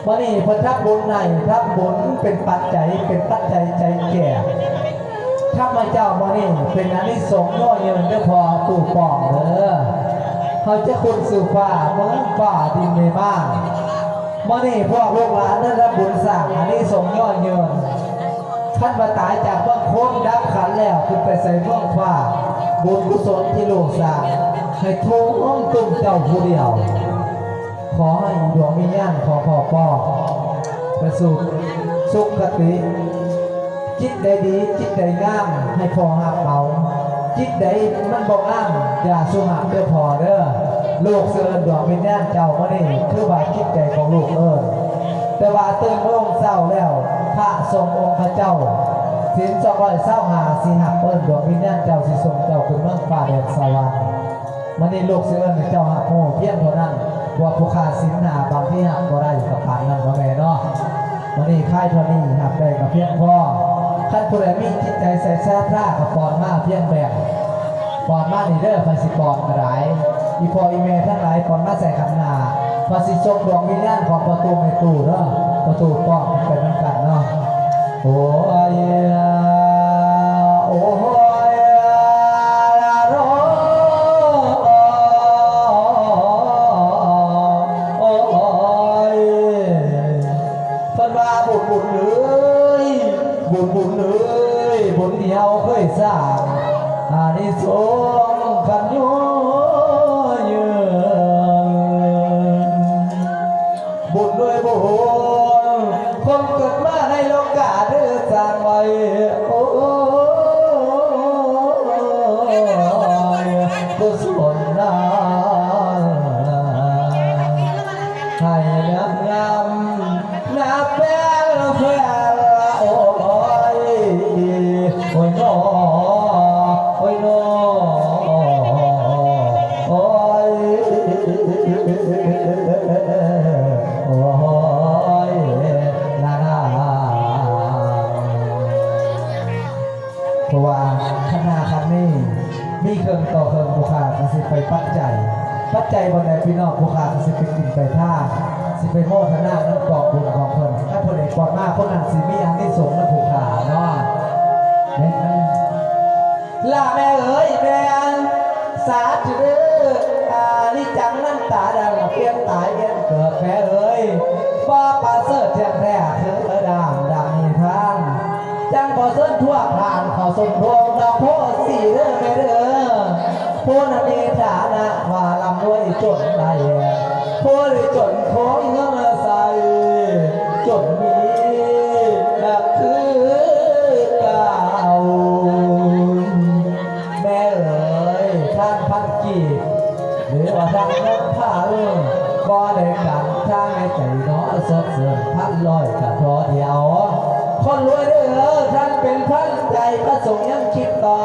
วันนี้พระทับบุญในทับบุญเป็นปัจจัยใจแก่ถ้ามาเจ้าวันนี้เป็นอันนี้สงย่อเยินได้พอปู่ปองเขาจะคุณสู่ฟ้าเมืองฟ้าดินในบ้านวันนี้พวกลูกหลานได้รับบุญสั่งอันนี้สงย่อเยินท่านมาตายจากเบื้องโค้งดับขันแล้วขึ้นไปใส่เบื้องฟ้าบุญกุศลที่ลูกสั่งให้ทุ่งตุ่มเจ้าผู้เดียวขอให้ดวงวิญญาณของพ่อป้อประสูติสุขติจิตใดดีจิตใดงามให้พอหักเอาจิตใดมันบอกอ้ามอย่าสุหักเด้อพอเด้อลูกเสื่อดวงวิญญาณเจ้ามานี่คือว่าจิตใจของลูกแต่ว่าตื่นโล่งเศร้าแล้วพระทรงองค์พระเจ้าสิน225สิหักดวงวิญญาณเจ้าสิทรงเจ้าคือเมืองฟ้าแดนสวรรค์มานี่ลูกเสื่อเจ้าหักโม่เพียงเท่านั้นว่าผู้ขาสินหาบางที่หักก็ได้กับผ่านนั่นก็แม่เนาะวันนี้ค่ายเท่านี้หักได้กับเพียงพ่อท่านผู้ใดมีจิตใจใส่แซ่ท่ากับปอนมาเพียงแบ่งปอนมานี่เด้อภาษีปอนกระไรอีพออีเมลทั้งหลายปอนมาใส่ขันนาภาษีทรงดวงวิญญาณของประตูในตู้เนาะประตูป้องเป็นน้ำกันเนาะโอ้ยโอ้ยโอ้ยเพิ่นว่าบุญเลยบุญเลยบุญเดียวเคยสร้างอานิสงส์กันอยู่ยืนบุญด้วยบุญคนเกิดมาในโลกาเดือดสร้างไว้โอ้ยกุศลนาให้งามนับเป็นเพื่อนโอ้ยโอ้ยโน่โอ้ยโน่โอ้ยโอ้ยลาเพราะว่าขณะคันนี้มีเครื่องต่อเครื่องผู้ขาดสิไปปัจจัยบนใดพี่น้องผู้ขาดสิไปกินไปท่าสิไปโม่ทนาน้ำกอกบุญของเพิ่นถ้าเพิ่นได้กอดมากคนนั้นสิมีอันที่สงและผู้ขาเนาะล่าแม่เอ๋ยแม่สาธุเด้อนี่จังน้ำตาดังเพียงตายเพียงเกิดแม่เอ๋ยฟ้าป่าเสิร์เทียงแท้คือดังมีทางจังพอเสิร์ทั่วผ่านเขาสมพงดอกโพสีเด้อแม่เด้อผู้นั้นมีฐานะว่าลำด้วยจนใดผู้ได้จนของเงินใส่จนมีคือเก่าแม่เอ๋ยท่านพันกีบหรือว่าทางน้ำผ้าก็ได้กันทางในใจน้อสดเสื่อมพันลอยกระทอเดียวคนรวยเด้อท่านเป็นพันใจพระสงฆ์ยังคิดต่อ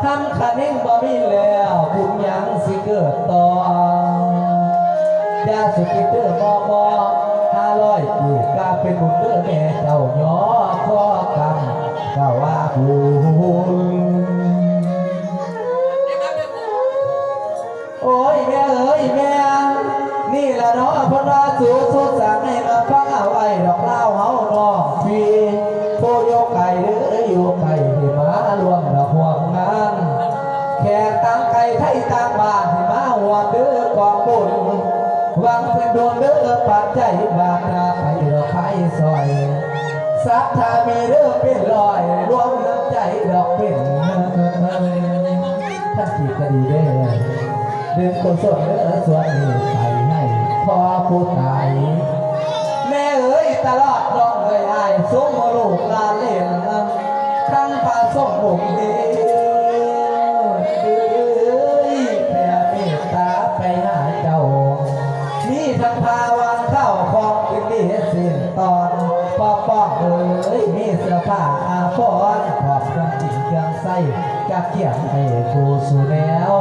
ทำขันนิ่งบ่มีแล้วบุญยังสิเกิดต่อยาสุกิเด้อมอ500กีกาเป็นบุญเด้อแม่เจ้าย่อข้อกำก็ว่าบุญโอ้ยแม่เอ๋ยแม่นี่ละเนาะพระราชูสุดสั่งให้มาฟังเอาไว้ดอกเล่าเฮาเนาะพี่โพโยไก่หรือโยไก่ที่มารวมดอกห่วงงานแขกต่างไก่ไทยต่างบ้านที่มาหัวเด้อกองบุญหวังเป็นดวงเด้อปัจจัยบาทนาไปเด้อไข่ซอยศรัทธามีเด้อเป็นลอยรวมน้ำใจดอกเป็นท่านที่คดีเด้อเดินคนส่วนเด้อส่วนนี้ไปให้พอผู้ตายแม่เอ๋ยตลอดน้องเอ๋ยอ้ายส่งมาลูกลาเล่นทั้งปลาส่งบุกเดีแผ่เมตตาไปหาเจ้ามีทั้งพาวางเข้าของกินดีสิ้นตอนป้องเอ๋ยมีเสื้อผ้าอาภรณ์ขอบเครื่องจิ๋งเครื่องใส่กักเกี่ยงให้กูสู่แนว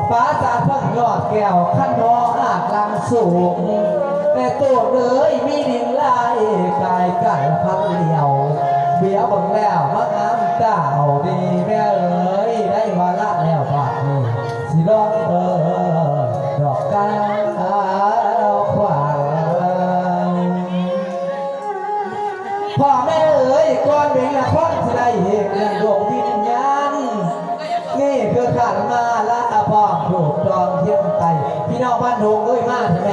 ฟ้าสาดพังยอดแก้วขั้นนอหากลังสูงแต่ตัวเอ๋ยมีดินลายกายกันพันเหลียวเบี้ยบังแล้วมางามเจ้าดีแม่เอ๋ยได้วาระแล้วบาดนี้สิร้องดอกกาขวาง พ่อแม่เอ๋ยก่อนเป็นละครสิได้เห็นเรื่องดวงวิญญาณนี่คือขันมาละพ่อถูกจองเทียมไตพี่น้องบ้านดงเอ้ยมาใช่ไหม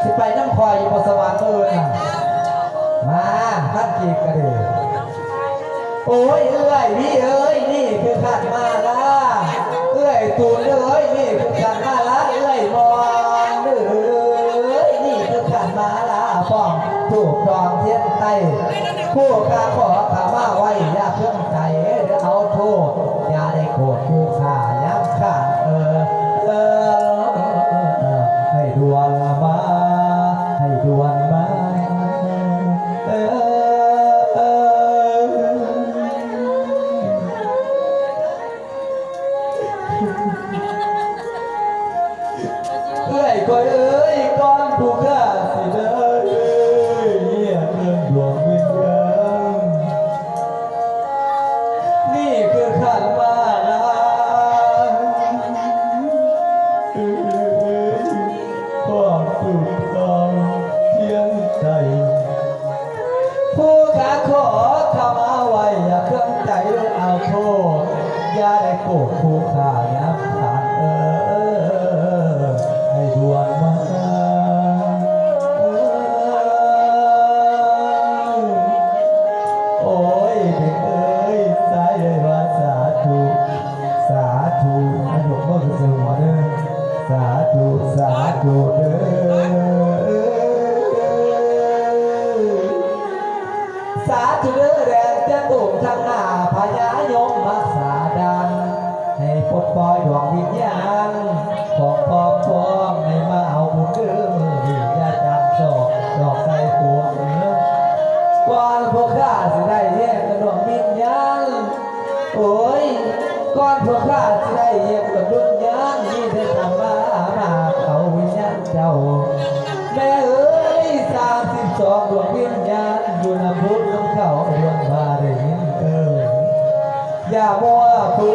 สิไปน้ำคอยอยู่บนสวรรค์เอ้ยน่ะมาท่านจีบกันเลยโอ้ยเอ้ยพี่เอ้ยนี่คือขันมาละเอ้ยตูนเอ้ยนี่คือขันมาละเอ้ยมองเอ้ยนี่คือขันมาละพ่อถูกจองเทียมไตผู้กาขอขามาไว้อย่าเพิ่งใจเดี๋ยวเอาโทษอย่าได้โกรธผู้ข่าย้ำขาดให้ดวนมาให้ดวนมาเอ้ยคอยเอ้ยก่อนผู้ข้าสิเด้อเนี่ยเรื่องดวงวิญญาณนี่คือขันมาละพ่อถูกต้องเทียงใจผู้ข้าขอขมาไว้อย่าเครื่องใจเอาโทษอย่าได้โกรธผู้ข้าย้ำขาดให้ดวนมาโอ้ยเด็กเอ้ยสายเลยว่าสาธุสาธุให้หลวงพ่อเสริมหัวเด้อสาธุสาธุเด้อสาธุเด้อแดงจะตุ่มทางหน้าพญายมรักษาดังให้ปลดปล่อยดวงวิญญาณของพ่อฟ้องให้มาเอาบุญเด้อมือดีอย่าจับศอกดอกใส่ตัวเนื้อก่อนพวกข้าสิได้แยกกันดวงวิญญาณโอ้ยก่อนพวกข้าสิได้แยกกันดวงวิญญาณนี่ได้ทำมาเอาวิญญาณเจ้าแม่เอ้ย32ดวงวิญญาณอยู่ในพุทธน้ำเขาดวงมาได้ยินอย่ามัวฝื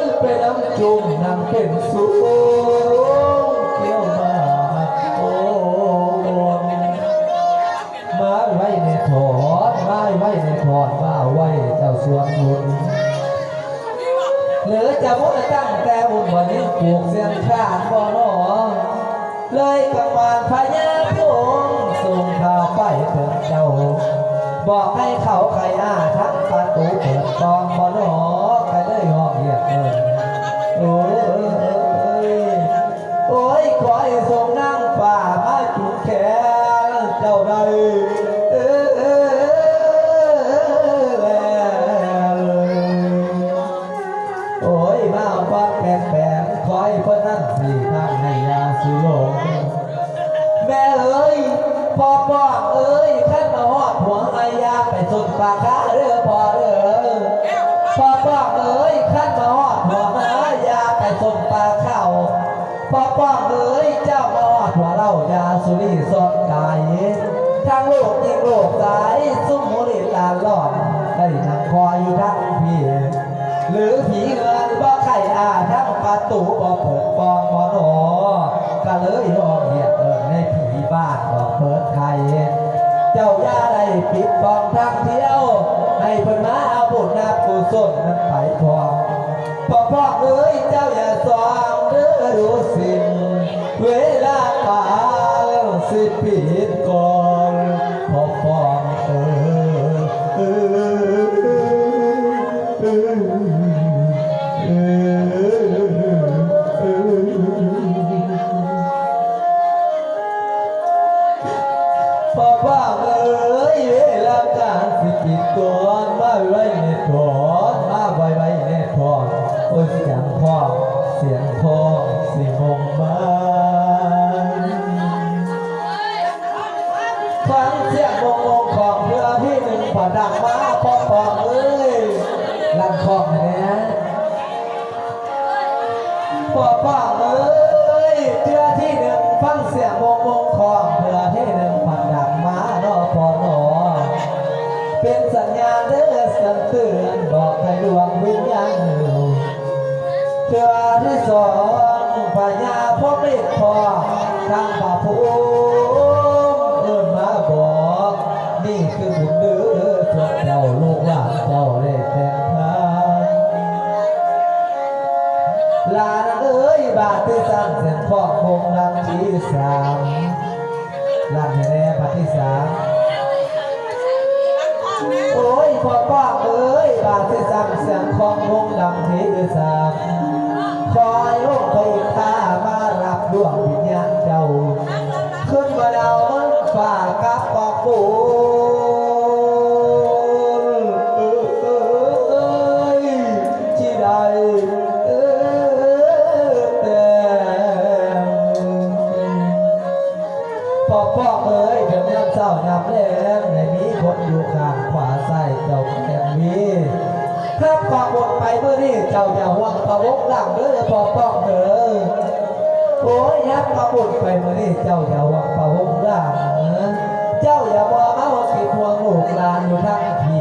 นเป็นน้ำจุ่มนั่งเป็นสูงเกี่ยวมาโอ้มาไว้ในถอดมาไว้ในถอดมาไว้เจ้าสวงบุญหรือจะมุดตั้งแต่บุญวันนี้ปลูกเสียงขาดบ่หนอเลยกังวานพญาพงส่งข่าวไปเถิดเจ้าบอกให้เขาใครทั้งประตูเปิดกองบ่หนอใครได้ห้องเหียดโอ้ยโอ้ยขอให้ทรงนั่งฝ่ามาจุกแขนเจ้าใดโอ้ยมาฟังแปลกๆขอให้เพื่อนนั่นสี่ทางให้ยาสุโลกแม่เอ้ยพ่อป้องเอ้ยขั้นมาหอดหัวอายาไปสุดปากขาเด้อพ่อเด้อพ่อป้องเอ้ยขั้นมาหอดหัวอายาไปสุดปากเข่าพ่อป้องเอ้ยเจ้ามาหอดหัวเล่ายาสุรีสดกายทางโลกยิงโลกสายซุ้มหัวลิลาหลอดได้นั่งคอยอยู่ทั้งพี่หรือผีเงินบ่ไข่ทั้งประตูบ่เปิดปองบ่หนอก็เลยยอมเหียดในผีบ้านบ่เปิดไข่เจ้าย่าได้ปิดกองทางเที่ยวให้เพิ่นมาเอาบุญนับกุศลนั้นไปทองพ่อเอ้ยเจ้าอย่าสองเด้อดูสิ่งเวลาปาสิปิดก่อนพ่อพ่อเอ้ยเวลาการสิปิดก่อนมาไว้ในถอนมาไว้ในถอนโอ้ยเสียงพ่อสิมงมาฟังเสียงมงของเรือที่หนึ่งผ่าดังมาพ่อเอ้ยลังคองเนี่ยพ่อเอ้ยเรือที่หนึ่งฟังเสียงมงของเรือที่หนึ่งผ่าดังมาเนาะพ่อเนาะเป็นสัญญาณเด้อสั่งเตือนบอกให้ดวงวิญญาณเรือที่สองพญาพ่อเมฆพ่อทางป่าภูเอิ้นมาบอก ลั่นแน่ปฏิสามโอ้ยพ่อป้าเอ้ยบาดที่ซ้ำเสียงของวงดังที่สามคอยลูกเคยข้ามารับดวงวิญญาณเจ้าขึ้นมาดาวมันฝ่ากับปอกปูที่ใดพ่อเอ้ยเดี๋ยวนี้เศร้าน้ำแรงในมีคนอยู่ข้างขวาใส่เจ้าแก้มวีครับขอบทไปเมื่อนี้เจ้าอย่าห่วงประวกหลังเด้อพ่อเอ้ยโอ้ยยักขอบทไปเมื่อนี้เจ้าอย่าห่วงประวกหลังเจ้าอย่าบอกมาว่าคิดห่วงลูกหลานอยู่ทั้งที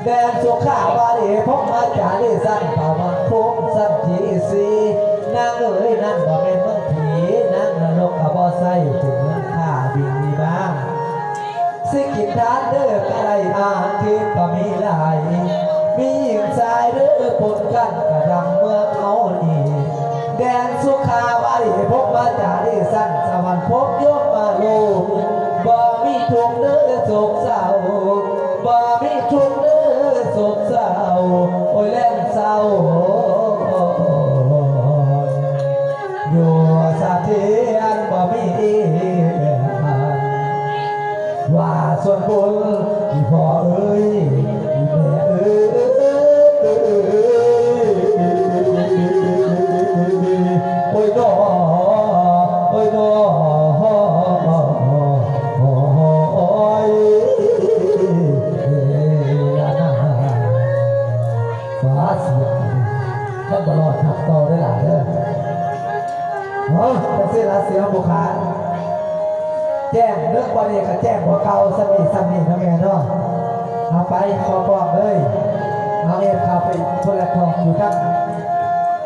แดนสุขาวารีพบมาจารีสั้นเป่ามันคุ้มสั้นทีสีนางเอ้ยนั่นก็เป็นเมืองผีนั่งนรกกับบ่อไส้ถึงเมืองข้าบินมีบ้างสิกินทานเด้อกระไรอาทิตย์ก็มีหลายมีหญิงชายเด้อปนกันกระดังเมื่อเขานี่แดนสุขาวารีพบมาจารีสั้นสวรรค์พบยกมาโลกบ่มีทุกข์เด้อโศกเศร้าบ่มีทุกข์เด้อโศกเศร้าโอ้ยแล่นเศร้าอยู่สะเทียนบ่มีว่าส่วนบุญที่พ่อเอ้ยที่แม่เอ้ยโอ้ยน้อโอ้ยน้อโอ้ยฟ้าเสียงท่านตลอดทับต่อได้หลายเด้อจะเสียละเสียบุคคลแจ้งเรื่องวันนี้ก็แจ้งหัวเก่าสมีนะแม่เนาะเอาไปขอบอกเลยเอาเอ็ดเข้าไปโทรทองอยู่ทั้ง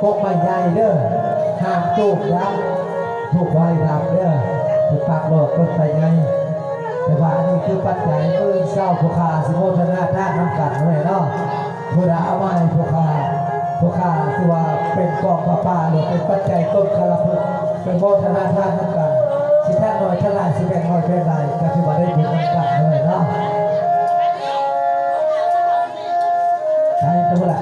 พวกไม่ใหญ่เด้อห้ามจูบรับถูกไว้รับเด้อถูกปากหลอกต้นไปไงแต่ว่าอันนี้คือปัจจัยเมื่อเศร้าผู้ขาสิโมทนาท่าน้ำกัดไว้เนาะผู้ด่าเอาไว้ผู้ขาที่ว่าเป็นกองป้าหรือเป็นปัจจัยต้นคาราพุทเป็นโมทนาท่าน้ำกัดสิท่านน้อยฉลาดสิแบ่งน้อยเป็นไรก็ถือว่าได้บุญน้ำกัดเลยเนาะใช่ตัวละ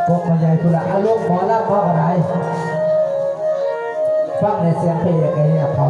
พวกมันใหญ่ตัวละอาลูกหมอรับพ่ออะไรฟังในเสียงเพลงไอ้เนี่ยเขา